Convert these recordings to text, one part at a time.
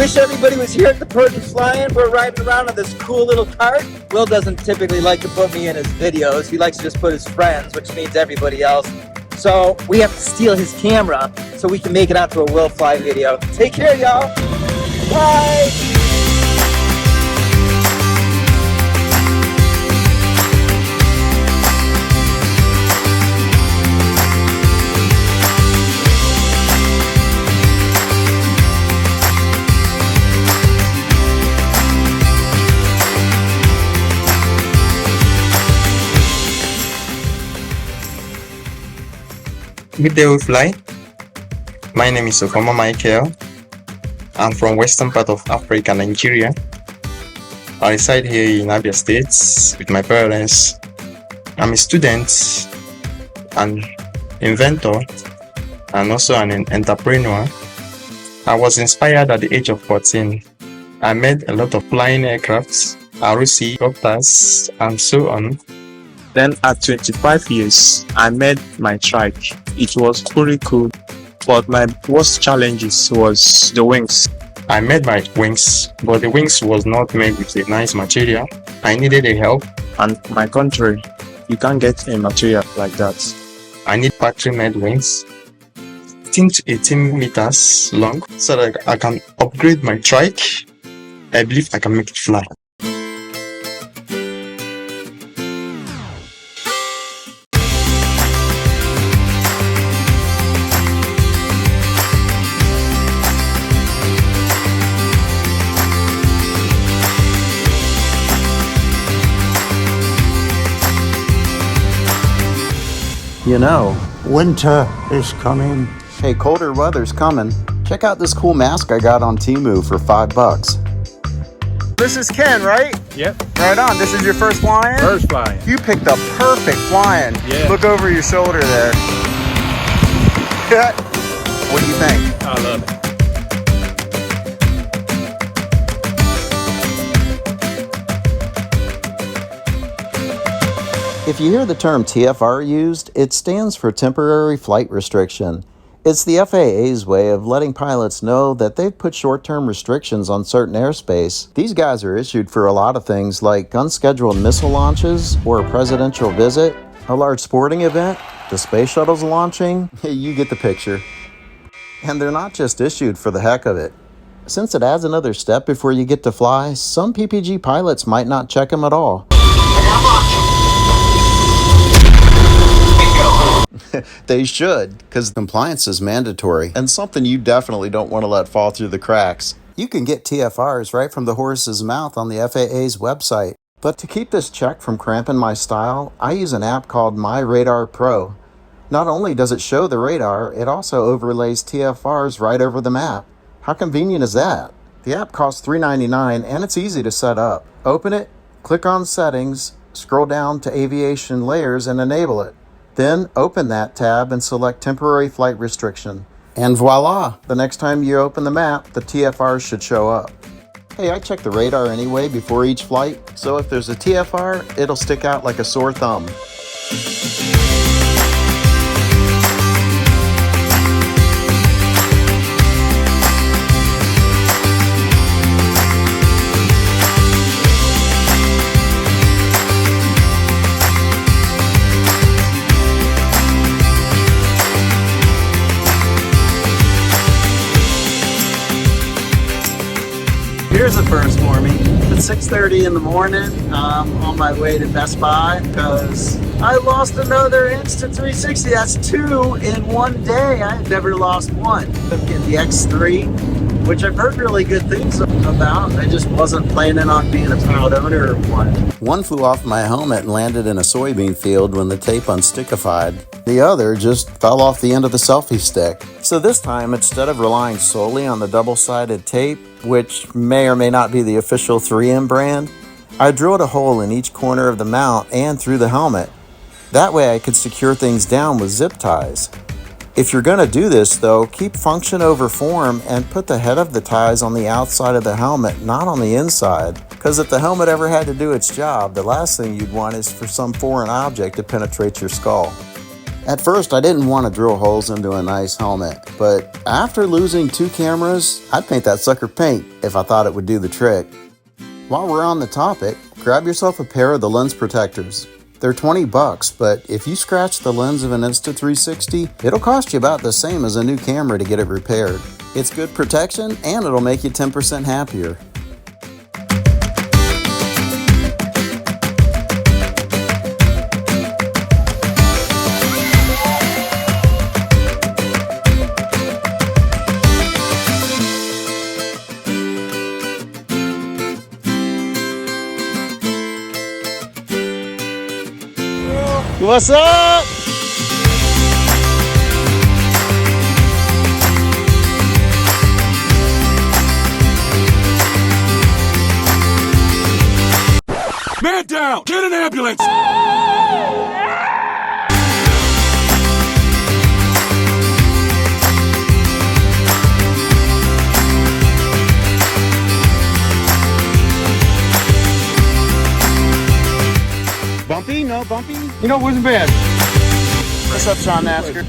Wish everybody was here at the Purdin Fly-in. We're riding around on this cool little cart. Will doesn't typically like to put me in his videos. He likes to just put his friends, which means everybody else. So we have to steal his camera so we can make it onto a WillFly video. Take care, y'all. Bye. Good day, WillFly. My name is Icaro. I'm from western part of Africa, Nigeria. I reside here in Abia State with my parents. I'm a student, an inventor, and also an entrepreneur. I was inspired at the age of 14. I made a lot of flying aircrafts, ROC, copters, and so on. Then at 25 years, I made my trike. It was pretty cool, but my worst challenges was the wings. I made my wings, but the wings was not made with a nice material. I needed a help, and my country, you can't get a material like that. I need factory-made wings, 15 to 18 meters long, so that I can upgrade my trike. I believe I can make it fly. You know, winter is coming. Hey, colder weather's coming. Check out this cool mask I got on Temu for $5. This is Ken, right? Yep. Right on. This is your first fly-in? First fly-in. You picked the perfect fly-in. Yeah. Look over your shoulder there. What do you think? I love it. If you hear the term TFR used, it stands for Temporary Flight Restriction. It's the FAA's way of letting pilots know that they've put short-term restrictions on certain airspace. These guys are issued for a lot of things like unscheduled missile launches or a presidential visit, a large sporting event, the space shuttle's launching. You get the picture. And they're not just issued for the heck of it. Since it adds another step before you get to fly, some PPG pilots might not check them at all. They should, because compliance is mandatory and something you definitely don't want to let fall through the cracks. You can get TFRs right from the horse's mouth on the FAA's website. But to keep this check from cramping my style, I use an app called My Radar Pro. Not only does it show the radar, it also overlays TFRs right over the map. How convenient is that? The app costs $3.99 and it's easy to set up. Open it, click on Settings, scroll down to Aviation Layers and enable it. Then open that tab and select Temporary Flight Restriction. And voila! The next time you open the map, the TFR should show up. Hey, I check the radar anyway before each flight, so if there's a TFR, it'll stick out like a sore thumb. Here's the first for me. It's 6:30 in the morning. I'm on my way to Best Buy because I lost another Insta360. That's 2 in one day. I've never lost one. I'm getting the X3, which I've heard really good things about. I just wasn't planning on being a proud owner of one. One flew off my helmet and landed in a soybean field when the tape unstickified. The other just fell off the end of the selfie stick. So this time, instead of relying solely on the double-sided tape, which may or may not be the official 3M brand, I drilled a hole in each corner of the mount and through the helmet. That way I could secure things down with zip ties. If you're going to do this though, keep function over form and put the head of the ties on the outside of the helmet, not on the inside. Because if the helmet ever had to do its job, the last thing you'd want is for some foreign object to penetrate your skull. At first, I didn't want to drill holes into a nice helmet, but after losing 2 cameras, I'd paint that sucker pink if I thought it would do the trick. While we're on the topic, grab yourself a pair of the lens protectors. They're $20, but if you scratch the lens of an Insta360, it'll cost you about the same as a new camera to get it repaired. It's good protection and it'll make you 10% happier. What's up? Man down! Get an ambulance! Bumpy? No bumpy? You know, it wasn't bad. What's up, Sean Nasker?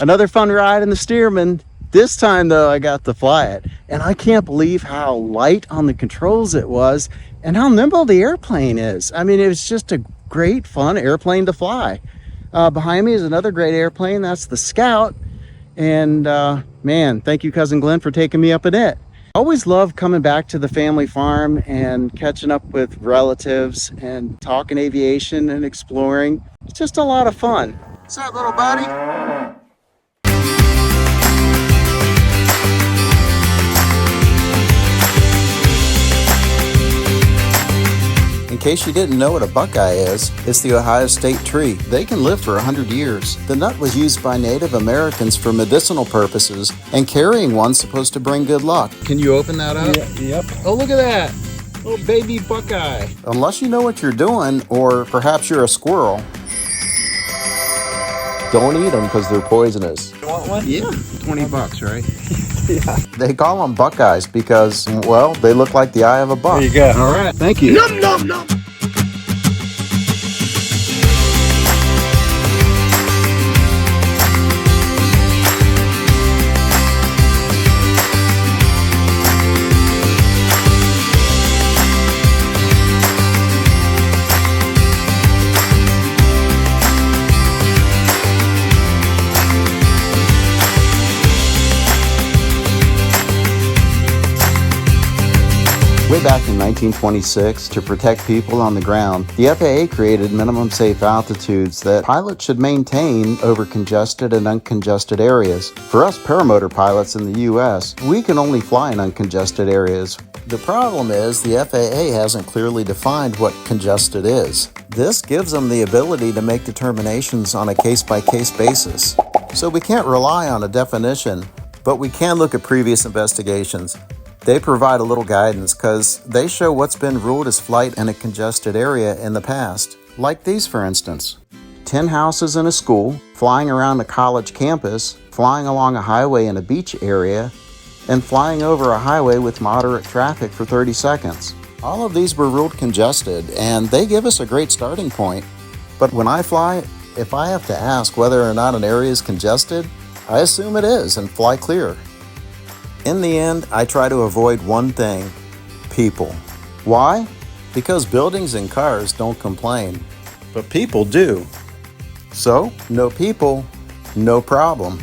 Another fun ride in the Stearman. This time though, I got to fly it, and I can't believe how light on the controls it was and how nimble the airplane is. I mean, it was just a great fun airplane to fly. Behind me is another great airplane. That's the Scout. And man, thank you, Cousin Glenn, for taking me up in it. Always love coming back to the family farm and catching up with relatives and talking aviation and exploring. It's just a lot of fun. What's up, little buddy? In case you didn't know what a buckeye is, it's the Ohio State tree. They can live for 100 years. The nut was used by Native Americans for medicinal purposes, and carrying one's supposed to bring good luck. Can you open that up? Yep. Oh, look at that. Little baby buckeye. Unless you know what you're doing, or perhaps you're a squirrel, don't eat them because they're poisonous. You want one? Yeah. $20, right? Yeah. They call them buckeyes because, well, they look like the eye of a buck. There you go. All right. Thank you. Nom nom nom! Way back in 1926, to protect people on the ground, the FAA created minimum safe altitudes that pilots should maintain over congested and uncongested areas. For us paramotor pilots in the US, we can only fly in uncongested areas. The problem is the FAA hasn't clearly defined what congested is. This gives them the ability to make determinations on a case-by-case basis. So we can't rely on a definition, but we can look at previous investigations. They provide a little guidance because they show what's been ruled as flight in a congested area in the past. Like these, for instance. 10 houses in a school, flying around a college campus, flying along a highway in a beach area, and flying over a highway with moderate traffic for 30 seconds. All of these were ruled congested, and they give us a great starting point. But when I fly, if I have to ask whether or not an area is congested, I assume it is and fly clear. In the end, I try to avoid one thing: people. Why? Because buildings and cars don't complain, but people do. So, no people, no problem.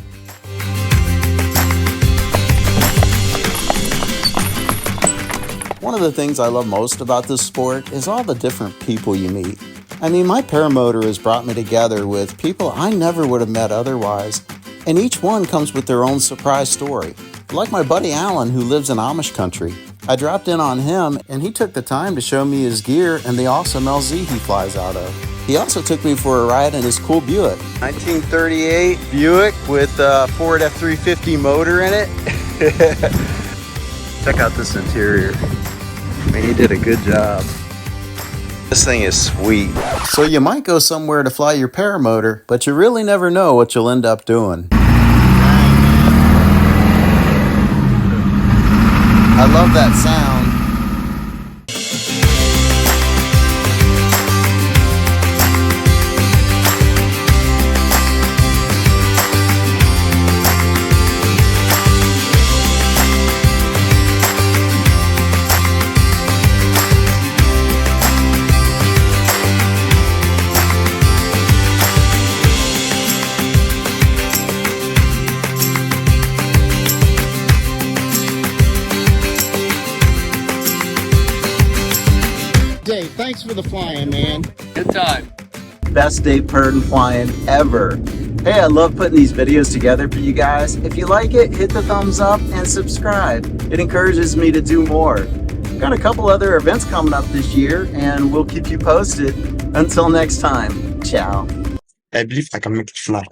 One of the things I love most about this sport is all the different people you meet. I mean, my paramotor has brought me together with people I never would have met otherwise, and each one comes with their own surprise story. Like my buddy Alan, who lives in Amish country. I dropped in on him and he took the time to show me his gear and the awesome LZ he flies out of. He also took me for a ride in his cool Buick. 1938 Buick with a Ford F350 motor in it. Check out this interior. I mean, he did a good job. This thing is sweet. So you might go somewhere to fly your paramotor, but you really never know what you'll end up doing. I love that sound. Dave, thanks for the flying, man. Good time. Best Dave Purdin Fly-in ever. Hey, I love putting these videos together for you guys. If you like it, hit the thumbs up and subscribe. It encourages me to do more. Got a couple other events coming up this year, and we'll keep you posted. Until next time, ciao. I believe I can make it fly.